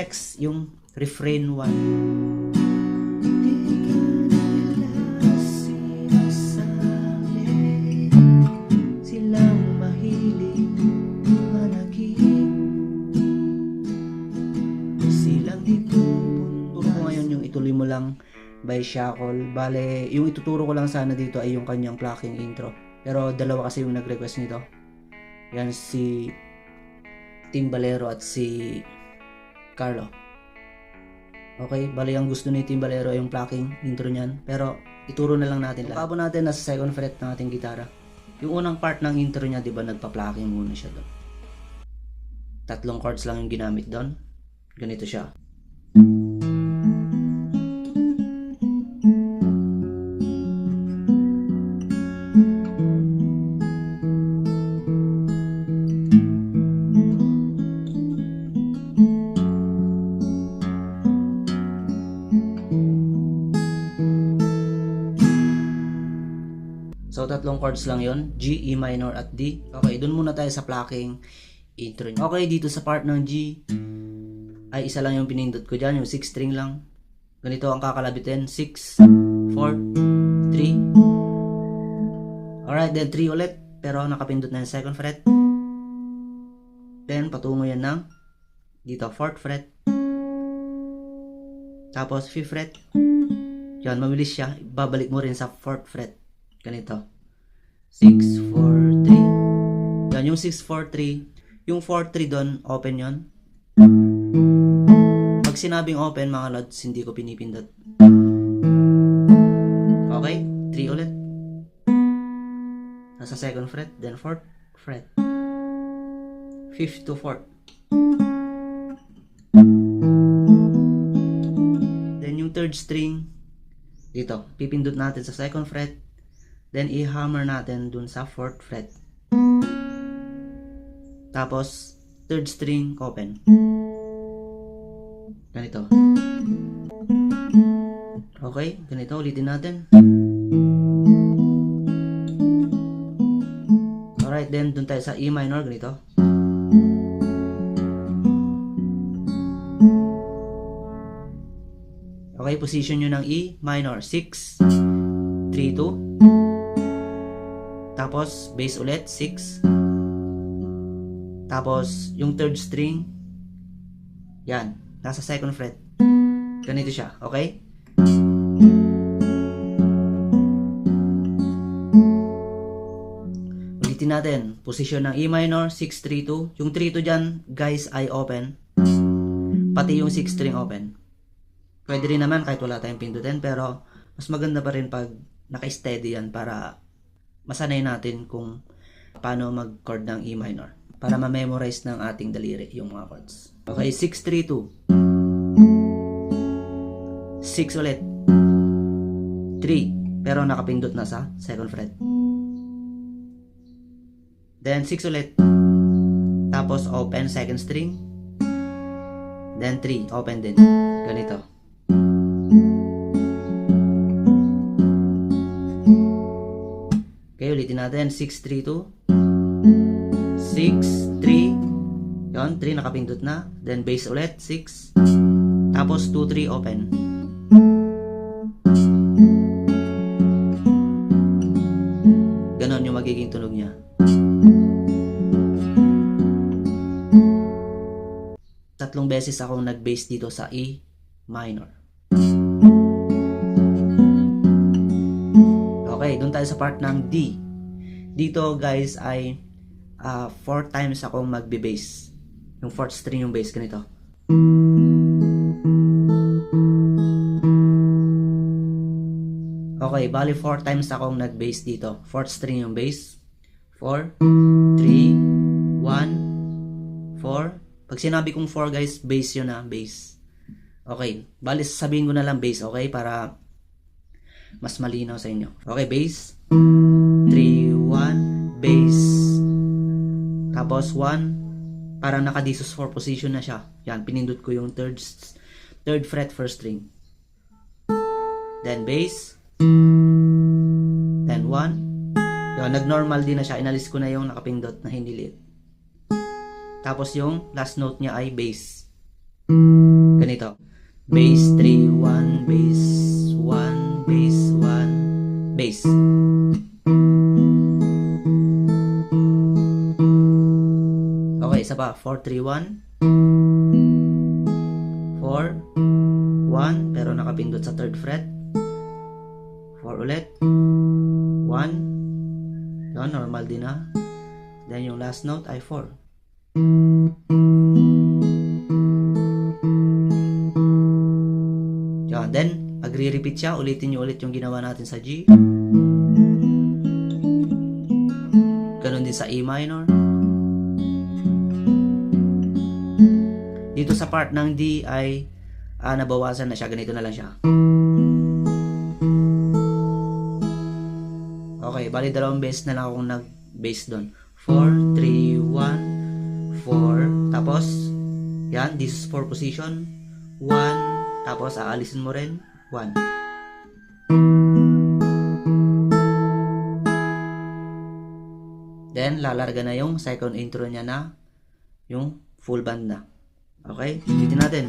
next, yung refrain 1. Ituloy mo lang by Shackle. Bale, yung ituturo ko lang sana dito ay yung kanyang plucking intro. Pero dalawa kasi yung nag-request nito. Yan si Timbalero at si Carlo. Okay, bale ang gusto ni Timbalero ay yung plucking intro niyan. Pero ituro na lang natin lahat. Pabo natin nasa second fret ng ating gitara. Yung unang part ng intro niya, di ba, nagpa-plucking muna siya doon. 3 chords lang yung ginamit doon. Ganito siya. So, 3 chords lang yon, G, E minor at D. Okay, dun muna tayo sa plucking intro niya. Okay, dito sa part ng G, ay isa lang yung pinindot ko dyan, yung 6 string lang. Ganito ang kakalabitin, 6, 4, 3. Alright, then 3 ulit, pero nakapindot na yung 2nd fret. Then, patungo yan ng dito, 4th fret. Tapos, 5th fret. Yan, mabilis siya. Babalik mo rin sa 4th fret. Ganito. 6, 4, 3. Yan, yung 6, 4, 3. Yung 4, 3 doon, open yon. Pag sinabing open, mga lods, hindi ko pinipindot. Okay? 3 ulit. Nasa 2nd fret, then 4th fret. 5th to 4th. Then yung 3rd string, dito, pipindot natin sa 2nd fret. Then, i-hammer natin dun sa 4th fret. Tapos, 3rd string, open. Ganito. Okay, ganito. Ulitin natin. Alright, then, dun tayo sa E minor. Ganito. Okay, position nyo ng E minor. 6, 3, 2. Tapos, bass ulit, 6. Tapos, yung 3rd string, yan, nasa 2nd fret. Ganito siya, okay? Ulitin natin, position ng E minor, 6, 3, 2. Yung 3, 2 dyan, guys, ay open. Pati yung 6 string open. Pwede rin naman kahit wala tayong pindutin, pero mas maganda pa rin pag naka-steady yan para masanay natin kung paano mag-chord ng E minor para ma-memorize ng ating daliri yung mga chords. Okay, 6, 3, 2. 6 ulit. 3, pero nakapindot na sa 2nd fret. Then 6 ulit. Tapos open 2nd string. Then 3, open din. Ganito. Okay, ulitin natin. 6, 3, 2. 6, 3. Yun, 3 nakapindot na. Then bass ulit, 6. Tapos 2, 3, open. Ganon yung magiging tunog niya. Tatlong beses akong nag-bass dito sa E minor. Okay, doon tayo sa part ng D. Dito guys ay 4 times akong magbe-bass. Yung 4th string yung bass, ganito. Okay, bali 4 times akong nag-bass dito. 4th string yung bass. 4, 3, 1, 4. Pag sinabi kong 4 guys, bass yun na, bass. Okay, bali sasabihin ko na lang bass, okay? Para mas malinaw sa inyo. Okay, bass. 3, 1, bass. Tapos 1, parang naka-disus 4 position na siya. Yan, pinindot ko yung 3rd fret 1st string. Then bass. Then 1. Yan, nag-normal din na siya. Inalis ko na yung nakapindot na hindi lit. Tapos yung last note niya ay bass. Ganito. Bass 3, 1, bass 1, bass 1, bass. Okay, isa pa. 4, 3, 1. 4, 1, pero nakapindot sa 3rd fret. 4 ulit. 1. Yun, normal din na. Then yung last note ay 4. Yan, then magre-repeat siya. Ulitin nyo ulit yung ginawa natin sa G. Ganon din sa E minor. Dito sa part ng D ay nabawasan na siya. Ganito na lang siya. Okay, bali dalawang bass na lang akong nag-bass doon. 4, 3, 1, 4. Tapos, yan, this is 4 position. 1, tapos aalisin mo rin. 1. Then, lalarga na yung second intro niya na yung full band na. Okay? Ulitin natin.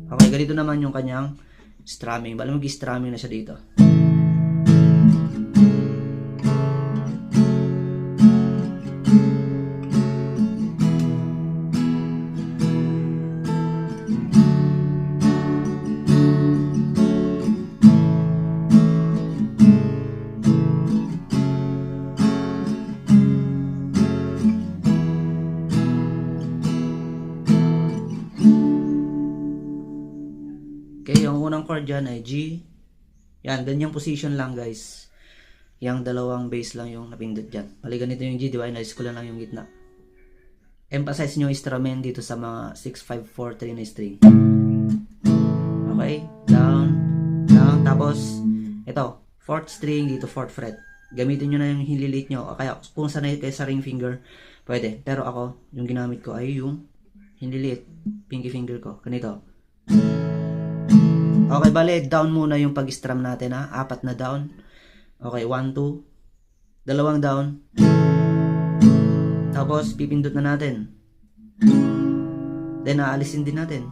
Okay, ganito naman yung kanyang strumming. Bali mag-strumming na siya dito. Okay, yung unang chord dyan ay G. Yan, ganyang position lang guys. Yang dalawang bass lang yung napindot dyan. Bali ganito yung G, di ba? Inalis ko lang yung gitna. Emphasize nyo yung strumming dito sa mga 6, 5, 4, 3 na string. Okay, down, down. Tapos, ito, 4th string dito, 4th fret. Gamitin nyo na yung hililit nyo. Kaya kung sanay kayo sa ring finger, pwede. Pero ako, yung ginamit ko ay yung hililit, pinky finger ko. Ganito. Okay, bale, down muna yung pag-strum natin ha. 4 na down. Okay, 1, 2. Dalawang down. Tapos, pipindot na natin. Then, aalisin din natin.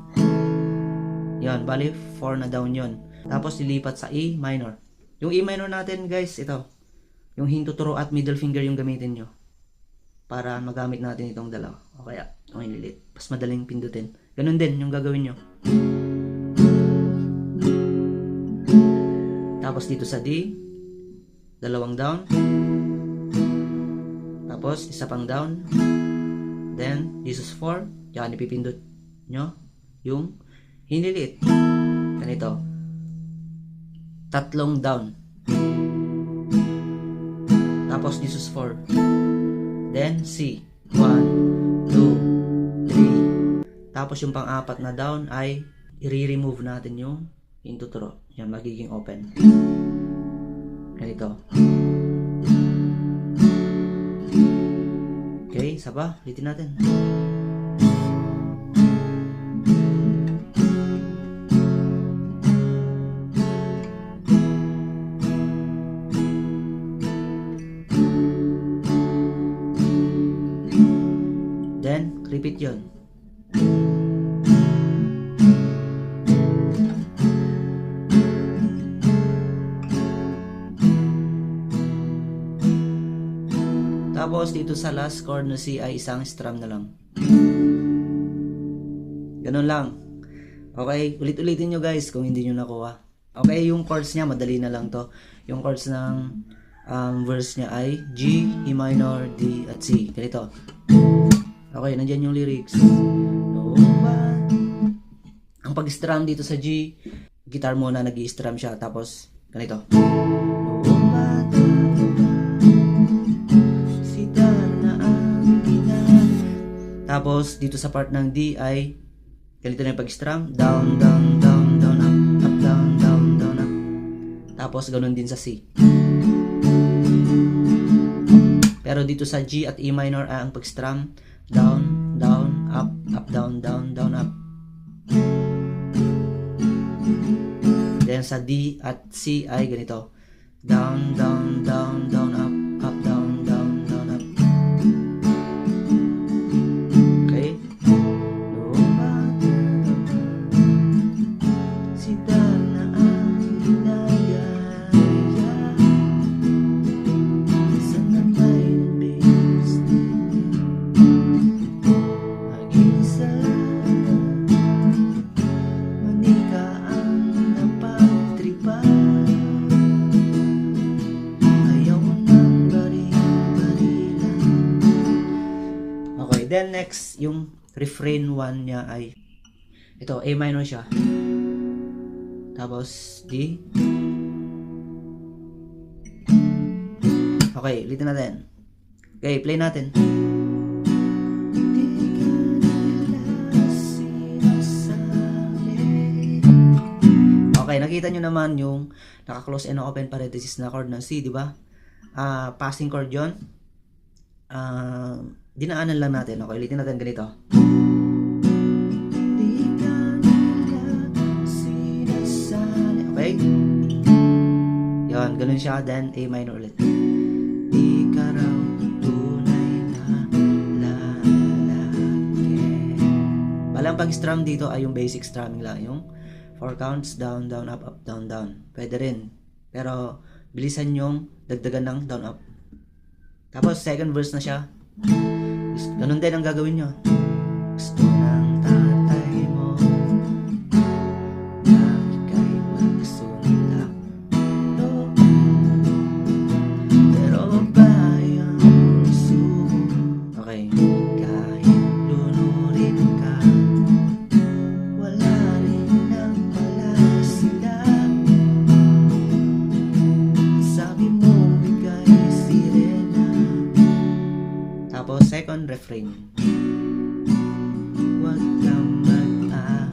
Yan, bale, 4 na down yon. Tapos, lilipat sa E minor. Yung E minor natin, guys, ito. Yung hinto throw at middle finger yung gamitin nyo. Para magamit natin itong dalawa. O kaya, itong ililit. Mas madaling pindutin. Ganun din yung gagawin nyo. Tapos dito sa D, dalawang down. Tapos isa pang down. Then this is 4. Yan, ipipindot nyo yung hinilit. Ganito. Tatlong down. Tapos this is 4. Then C. 1, 2, 3. Tapos yung pang-apat na down ay i-remove natin yung into throw. Yan, magiging open. Ganito. Okay, isa pa. Ulitin natin. Then, repeat yun. Tapos dito sa last chord na C ay isang strum na lang. Ganun lang. Okay, ulit-ulitin nyo guys kung hindi nyo nakuha. Okay, yung chords niya madali na lang to. Yung chords ng verse niya ay G, E minor, D at C. Ganito. Okay, nandyan yung lyrics. No, ang pag-strum dito sa G, guitar muna nag-i-strum siya. Tapos ganito. Tapos, dito sa part ng D ay ganito na yung pag-strum. Down, down, down, down, up, up, down, down, down, up. Tapos, ganun din sa C. Pero Pero dito sa G at E minor, ang pag-strum, down, down, up, up, down, down, down, up. Then sa D at C ay ganito. Down, down, down, down, up, down, down, down, up. Okay? Sita na ang ginagaya, sana may nabis mag-isa, manika ang napagtripa. Then next, yung refrain 1 niya ay ito, A minor siya. Tapos D. Okay, ulitin natin. Okay, play natin. Okay, nakita nyo naman yung naka-close and open parenthesis na chord ng C, di ba? Passing chord yun. Dinaanan lang natin. Okay, ulitin natin ganito. Okay? Yan, ganun siya. Then, A minor ulit. Di ka raw tunay na lalaki. Balang pag-strum dito ay yung basic strumming lang. Yung 4 counts, down, down, up, up, down, down. Pwede rin. Pero, bilisan yung dagdagan ng down, up. Tapos, second verse na siya. Ganun din ang gagawin nyo. Gusto ng tatay mo na ika'y magsunda, pero babae ang puso. Okay. Kahit lunurin ka, wala rin ang pala sila. Sabi mo ika'y sirena. Tapos second refrain. Huwag kang mag-aalala,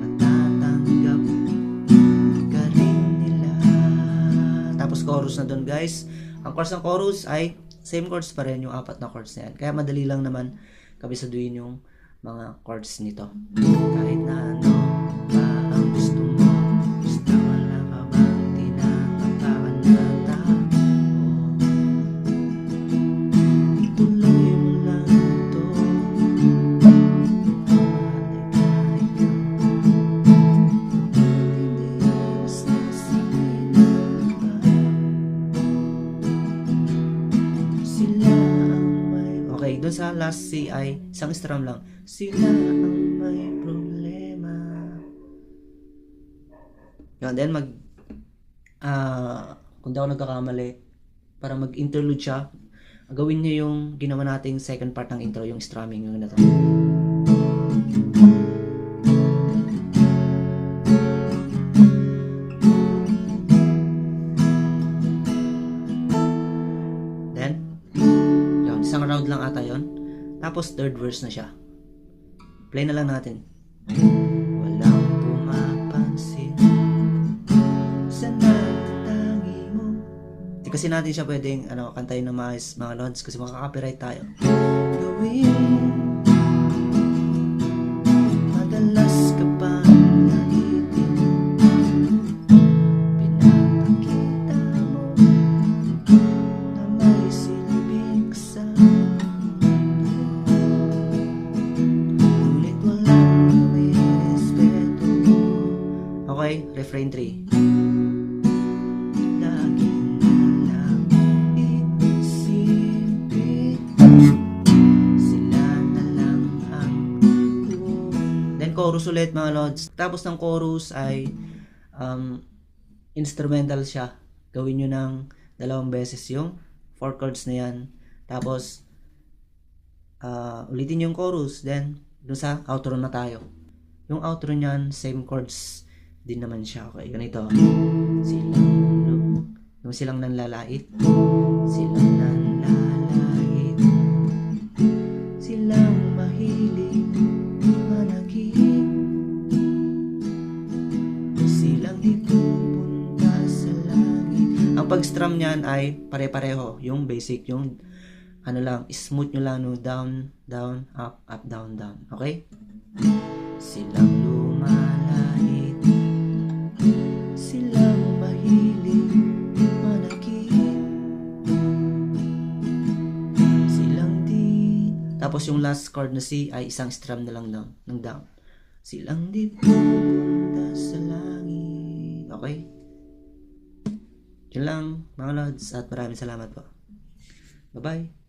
matatanggap ka rin nila. Tapos chorus na dun, guys. Ang chorus ng chorus ay same chords pa rin, yung 4 na chords na yan. Kaya madali lang naman kabisaduhin yung mga chords nito. Kahit na ano pa ang gusto mo, basta wala ka bang tinatapakan na tao. Okay, doon sa last C ay isang strum lang. Sila ang may problema. Yan, then kung di ako nagkakamali, para mag-interlude siya, gawin niyo yung ginawa nating second part ng intro, yung strumming, yung ganito. Isang round lang ata yun. Tapos third verse na siya. Play na lang natin. Walang pumapansin sa natatangi mo. Di kasi natin siya pwedeng kantayin ng mga lods kasi makaka-copyright tayo. Gawin madalas ka pa naitin, pinapakita mo na may silbing sa ngunit walang may respeto. Okay, refrain 3. Chorus ulit mga lods. Tapos ng chorus ay instrumental siya. Gawin nyo ng 2 beses yung 4 chords na yan. Tapos ulitin yung chorus. Then dun sa outro na tayo. Yung outro nyan, same chords din naman siya. Okay, ganito. Yung silang nanlalait. Silang nanlalait. Silang mahilig manakit. Silang di pupunta sa langit. Ang niyan ay pare-pareho. Yung basic, yung ano lang, smooth nyo lang, no? Down, down, up, up, down, down. Okay? Silang lumalait, silang mahilig manakit, silang di... Tapos yung last chord na C ay isang strum na lang down, ng down. Silang di pupunta sa langit. Okay? Yun lang mga lods, at maraming salamat po. Bye-bye.